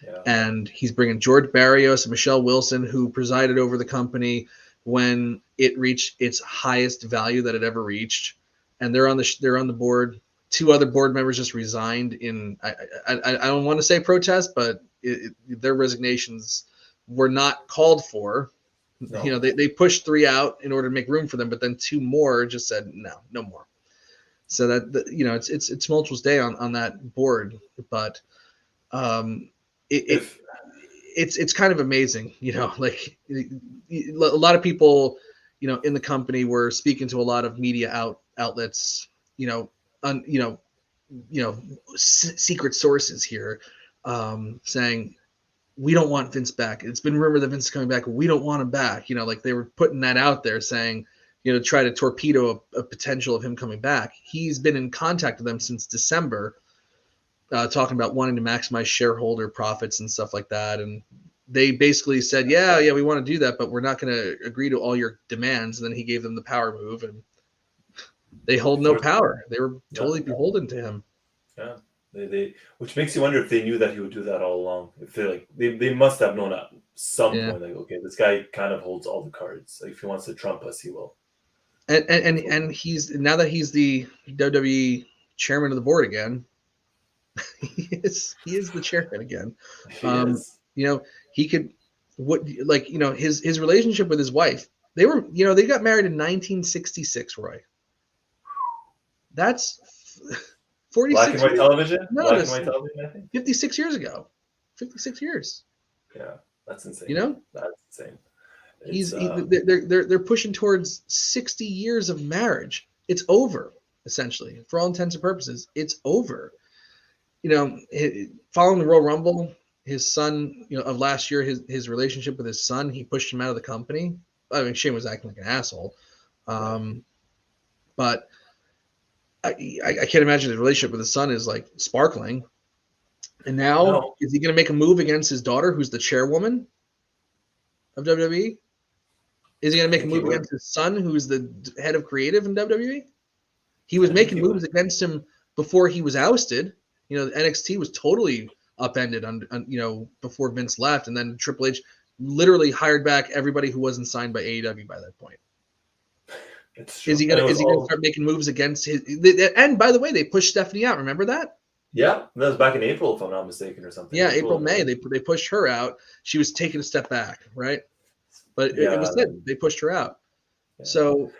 Yeah. And he's bringing George Barrios and Michelle Wilson, who presided over the company when it reached its highest value that it ever reached. And they're on the board. 2 other board members just resigned in, I don't want to say protest, but their resignations were not called for. No. They pushed 3 out in order to make room for them, but then 2 more just said no more. So that it's tumultuous day on that board, but it's kind of amazing, like a lot of people, in the company were speaking to a lot of media outlets, secret sources here, saying, we don't want Vince back. It's been rumored that Vince is coming back. We don't want him back. Like they were putting that out there, saying, try to torpedo a potential of him coming back. He's been in contact with them since December, talking about wanting to maximize shareholder profits and stuff like that. And they basically said, yeah, we want to do that, but we're not going to agree to all your demands. And then he gave them the power move, and they hold no power. They were totally beholden to him. Yeah. They which makes you wonder if they knew that he would do that all along. If they must have known at some point, like, okay, this guy kind of holds all the cards. Like, if he wants to trump us, he will. And he's, now that he's the WWE chairman of the board again, he is the chairman again. He is. He could, his relationship with his wife. They got married in 1966, Roy. That's 46 Black and white television? No, Black and white television, I think. 56 years ago. 56 years. Yeah, that's insane. That's insane. They're pushing towards 60 years of marriage. It's over, essentially. For all intents and purposes, it's over. Following the Royal Rumble, his son, of last year, his relationship with his son, he pushed him out of the company. I mean, Shane was acting like an asshole. But I can't imagine his relationship with his son is like sparkling. And now, is he going to make a move against his daughter, who's the chairwoman of WWE? Is he going to make a move against his son, who's the head of creative in WWE? He was making moves against him before he was ousted. NXT was totally upended before Vince left, and then Triple H literally hired back everybody who wasn't signed by AEW by that point. Is he gonna start making moves against his? And by the way, they pushed Stephanie out. Remember that? Yeah, that was back in April, if I'm not mistaken, or something. Yeah, April, May. They pushed her out. She was taking a step back, right? But it was it. They pushed her out. Yeah. So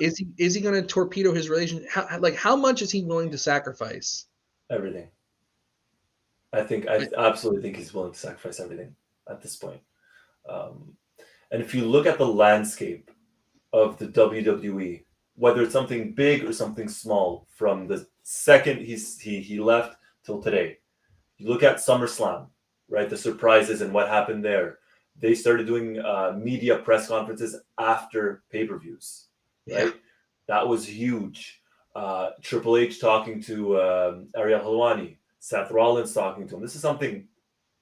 is he going to torpedo his relationship? How much is he willing to sacrifice? Everything. I absolutely think he's willing to sacrifice everything at this point. And if you look at the landscape of the WWE, whether it's something big or something small, from the second he left till today, you look at SummerSlam, right? The surprises and what happened there. They started doing media press conferences after pay-per-views, right? Yeah. That was huge. Triple H talking to Ariel Helwani, Seth Rollins talking to him. This is something.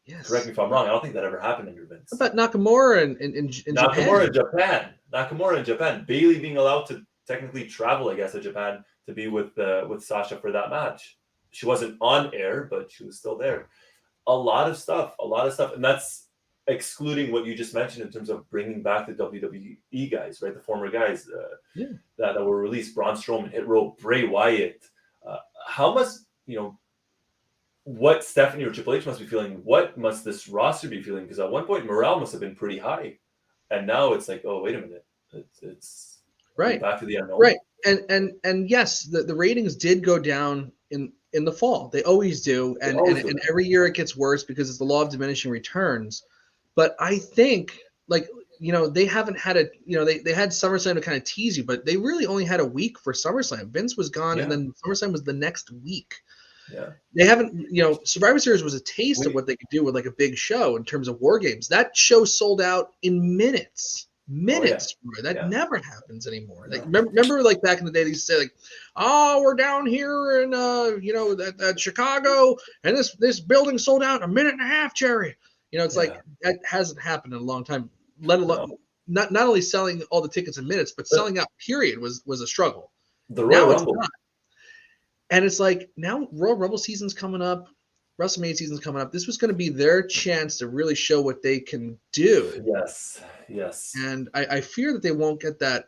Yes. Correct me if I'm wrong. I don't think that ever happened under Vince. How about Nakamura in Japan? Nakamura in Japan. Bayley being allowed to technically travel, I guess, to Japan to be with Sasha for that match. She wasn't on air, but she was still there. A lot of stuff, and that's excluding what you just mentioned in terms of bringing back the WWE guys, right? The former guys that were released: Braun Strowman, Hit Row, Bray Wyatt. How much, what Stephanie or Triple H must be feeling? What must this roster be feeling? Because at one point morale must have been pretty high, and now it's like, oh, wait a minute, it's right back to the unknown. Right, and yes, the ratings did go down in the fall. They always do, and every year it gets worse because it's the law of diminishing returns. But I think, they haven't had they had SummerSlam to kind of tease you, but they really only had a week for SummerSlam. Vince was gone, and then SummerSlam was the next week. Yeah. They haven't, Survivor Series was a taste of what they could do with a big show in terms of War Games. That show sold out in minutes. That never happens anymore. No. Remember back in the day, they used to say oh, we're down here in at Chicago, and this building sold out in a minute and a half, Jerry. It's that hasn't happened in a long time. Let alone not only selling all the tickets in minutes, but selling out period was a struggle. The Royal Rumble. And it's now Royal Rumble season's coming up, WrestleMania season's coming up. This was going to be their chance to really show what they can do. Yes. And I fear that they won't get that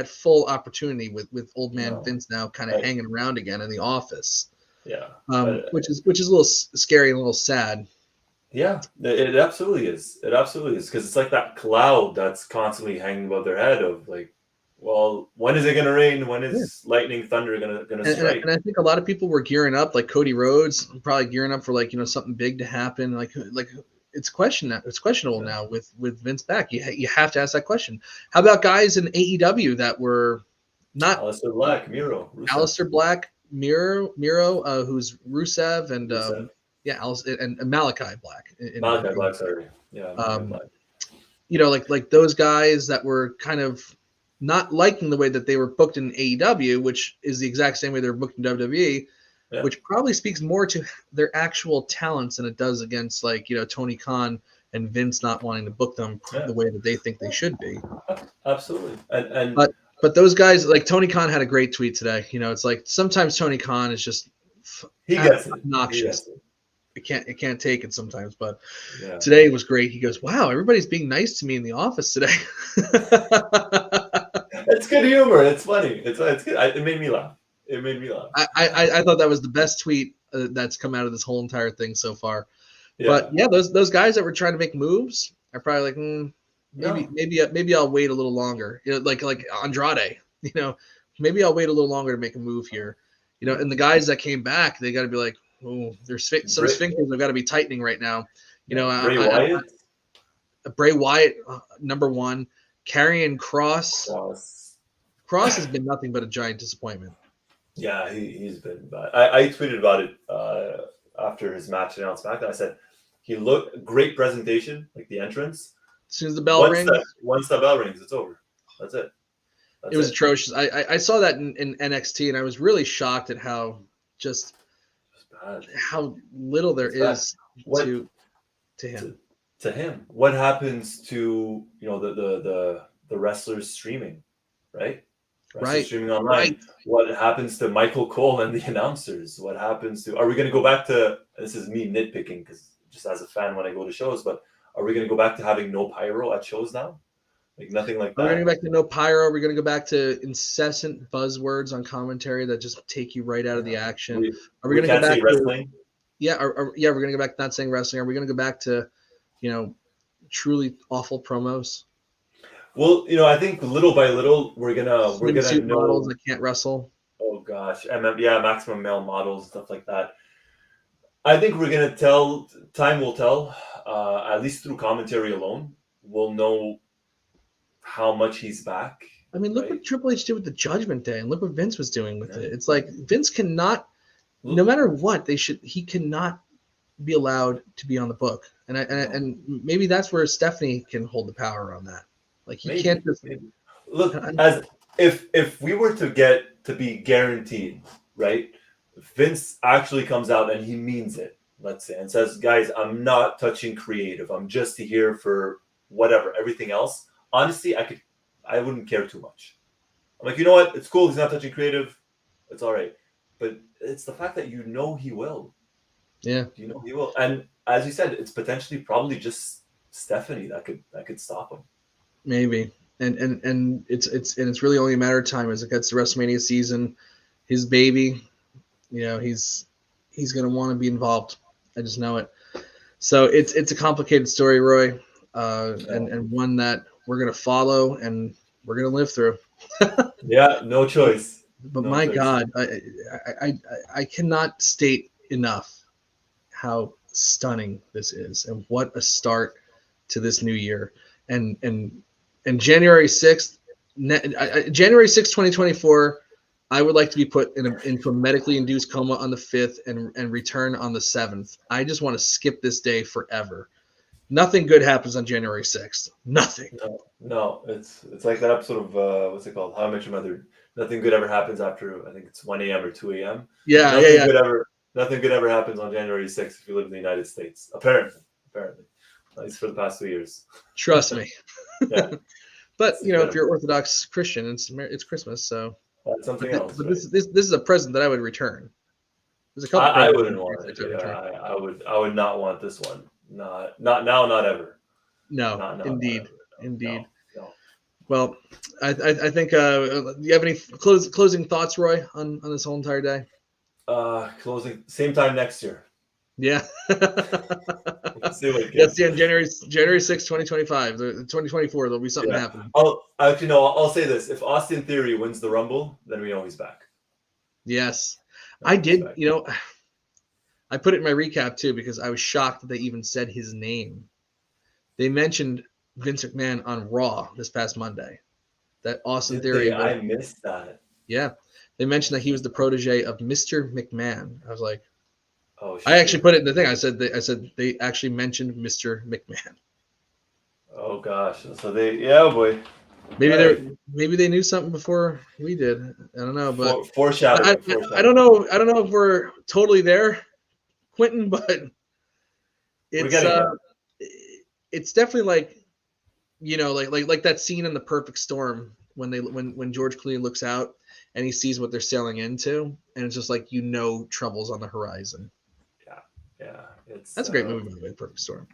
full opportunity with old man Vince now kind of hanging around again in the office. Yeah. Which is a little scary and a little sad. Yeah, it absolutely is. It absolutely is, because it's like that cloud that's constantly hanging above their head of well, when is it going to rain? When is lightning, thunder going to strike? And I think a lot of people were gearing up, like Cody Rhodes, probably gearing up for something big to happen. It's questionable now with Vince back. You have to ask that question. How about guys in AEW that were not Aleister Black, Miro, Rusev. Aleister Black, Miro, who's Rusev, and and Malachi Black. Malachi Black, sorry, Black. Those guys that were kind of not liking the way that they were booked in AEW, which is the exact same way they were booked in WWE, which probably speaks more to their actual talents than it does against Tony Khan and Vince not wanting to book them the way that they think they should be. Absolutely. But those guys, Tony Khan had a great tweet today. It's sometimes Tony Khan is just He gets it. obnoxious. He gets it. It can't take it sometimes, but Yeah. today was great. He goes, "Wow, everybody's being nice to me in the office today." It's good humor. It's funny. It's good. It made me laugh. It made me laugh. I thought that was the best tweet that's come out of this whole entire thing so far. Yeah. But yeah, those guys that were trying to make moves are probably like, maybe I'll wait a little longer. You know, like Andrade. You know, maybe I'll wait a little longer to make a move here. You know, and the guys that came back, they got to be like, oh, there's some sphincters have got to be tightening right now. You know, Bray Wyatt, number one, Karrion Kross. Kross has been nothing but a giant disappointment. Yeah, he's been bad. I tweeted about it after his match announced SmackDown. I said he looked great presentation, like the entrance. As soon as the bell rings, once the bell rings, it's over. That's it. It was atrocious. I saw that in NXT, and I was really shocked at how how little there is to him. To him, what happens to the wrestlers streaming, right? Streaming online. Right. What happens to Michael Cole and the announcers? What happens to? Are we going to go back to? This is me nitpicking because just as a fan when I go to shows, but are we going to go back to having no pyro at shows now? Like nothing like that. We're going to go back to no pyro. We're going to go back to incessant buzzwords on commentary that just take you right out of the action. Are we going to go back to wrestling? Yeah, we're going to go back to not saying wrestling. Are we going to go back to, truly awful promos? Well, I think little by little we're gonna know models that can't wrestle. Oh gosh, maximum male models, stuff like that. I think we're gonna tell. Time will tell. At least through commentary alone, we'll know how much he's back. I mean, look what Triple H did with the Judgment Day, and look what Vince was doing with it. It's like Vince cannot, no matter what he cannot be allowed to be on the book, and maybe that's where Stephanie can hold the power on that. Like he can't just look as if we were to be guaranteed, right? Vince actually comes out and he means it, let's say, and says, "Guys, I'm not touching creative. I'm just here for whatever. Everything else, honestly, I wouldn't care too much. I'm like, you know what? It's cool. He's not touching creative. It's all right. But it's the fact that he will. Yeah, he will. And as you said, it's potentially probably just Stephanie that could stop him. Maybe, and it's really only a matter of time as it gets to WrestleMania season. His baby, he's gonna want to be involved. I just know it. So it's a complicated story, Roy, and one that we're gonna follow and we're gonna live through. Yeah, no choice. But my God, I cannot state enough how stunning this is and what a start to this new year. And January 6th, 2024, I would like to be put into a medically induced coma on the 5th and return on the 7th. I just want to skip this day forever. Nothing good happens on January 6th. Nothing. No, it's like that episode of what's it called? How I Met Your Mother. Nothing good ever happens after, I think it's 1 a.m. or 2 a.m. Yeah, Nothing good ever happens on January 6th if you live in the United States. Apparently. At least for the past 2 years. Trust me. Yeah. But if you're Orthodox Christian, it's Christmas, so that's something else. But this is a present that I would return. There's a couple. I wouldn't want it. I would not want this one. Not now, not ever. No, indeed. No. Well, I think. Do you have any closing thoughts, Roy, on this whole entire day? Closing same time next year. Yeah. Yes, yeah, January 6th, 2025. 2024, there'll be something happening. I'll say this. If Austin Theory wins the Rumble, then we know he's back. Yes. I did, I put it in my recap too because I was shocked that they even said his name. They mentioned Vince McMahon on Raw this past Monday. That Austin Theory. I missed that. Yeah. They mentioned that he was the protege of Mr. McMahon. I was like, oh, shit. I actually put it in the thing. I said they actually mentioned Mr. McMahon. Oh gosh. So boy. Maybe they knew something before we did. I don't know, but foreshadowing. I don't know if we're totally there, Quentin, but it's definitely like that scene in The Perfect Storm when George Clooney looks out and he sees what they're sailing into, and it's just like trouble's on the horizon. Yeah. That's a great movie, by the way, Perfect Storm.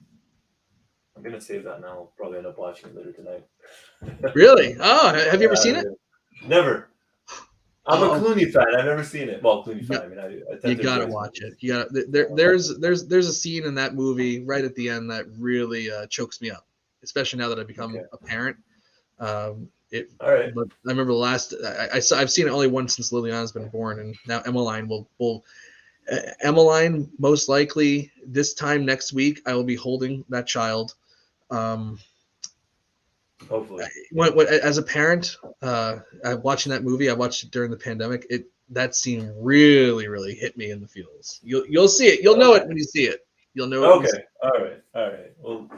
I'm gonna save that now. I'll probably end up watching it later tonight. Really? Oh, have you ever seen it? Never. I'm a Clooney fan. I've never seen it. Well, Clooney fan. I mean, I tend you to gotta watch it. You gotta. There's a scene in that movie right at the end that really chokes me up, especially now that I've become a parent. All right. But I remember the last I've seen it only once since Liliana's been born, and now Emmeline will Emmeline most likely this time next week I will be holding that child. Hopefully. As a parent, watching that movie, I watched it during the pandemic. That scene really hit me in the feels. You'll see it. You'll know it when you see it. You'll know it. Okay. All right. Well,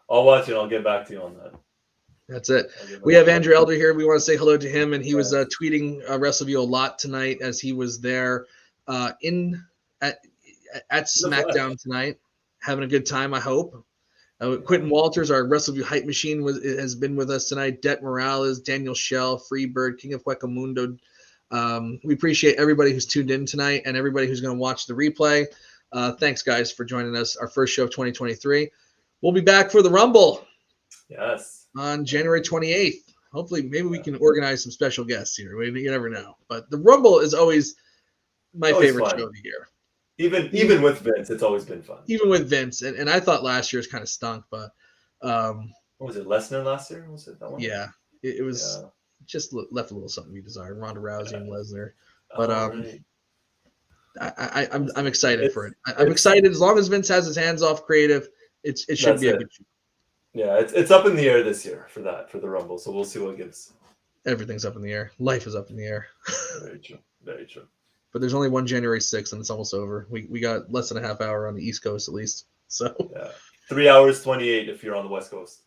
I'll watch it. I'll get back to you on that. That's it. We have Andrew Elder here. We want to say hello to him, and he was tweeting Wrestleview a lot tonight as he was there at SmackDown tonight, having a good time. I hope. Quentin Walters, our Wrestleview hype machine, has been with us tonight. Det Morales, Daniel Shell, Freebird, King of Huecamundo. We appreciate everybody who's tuned in tonight and everybody who's going to watch the replay. Thanks, guys, for joining us. Our first show of 2023. We'll be back for the Rumble. Yes. On January 28th. Hopefully, maybe we can organize some special guests here. You never know. But the Rumble is always my favorite show of the year. Even with Vince, it's always been fun. Even with Vince. And I thought last year's kind of stunk, but what was it, Lesnar last year? Was it that one? Yeah. It was just left a little something to be desired. Ronda Rousey and Lesnar. But I'm excited for it. I'm excited as long as Vince has his hands off creative, it should be a good show. Yeah, it's up in the air this year for the Rumble, so we'll see what it gives. Everything's up in the air. Life is up in the air. Very true. Very true. But there's only one January 6th, and it's almost over. We got less than a half hour on the East Coast, at least. So 3 hours 28 if you're on the West Coast.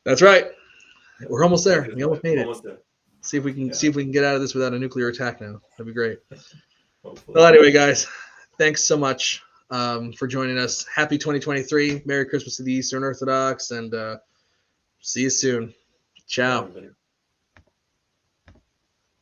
That's right. We're almost there. We almost made it. Almost there. See if we can get out of this without a nuclear attack now. That'd be great. Hopefully. Well, anyway, guys, thanks so much for joining us. Happy 2023. Merry Christmas to the Eastern Orthodox, and see you soon. Ciao.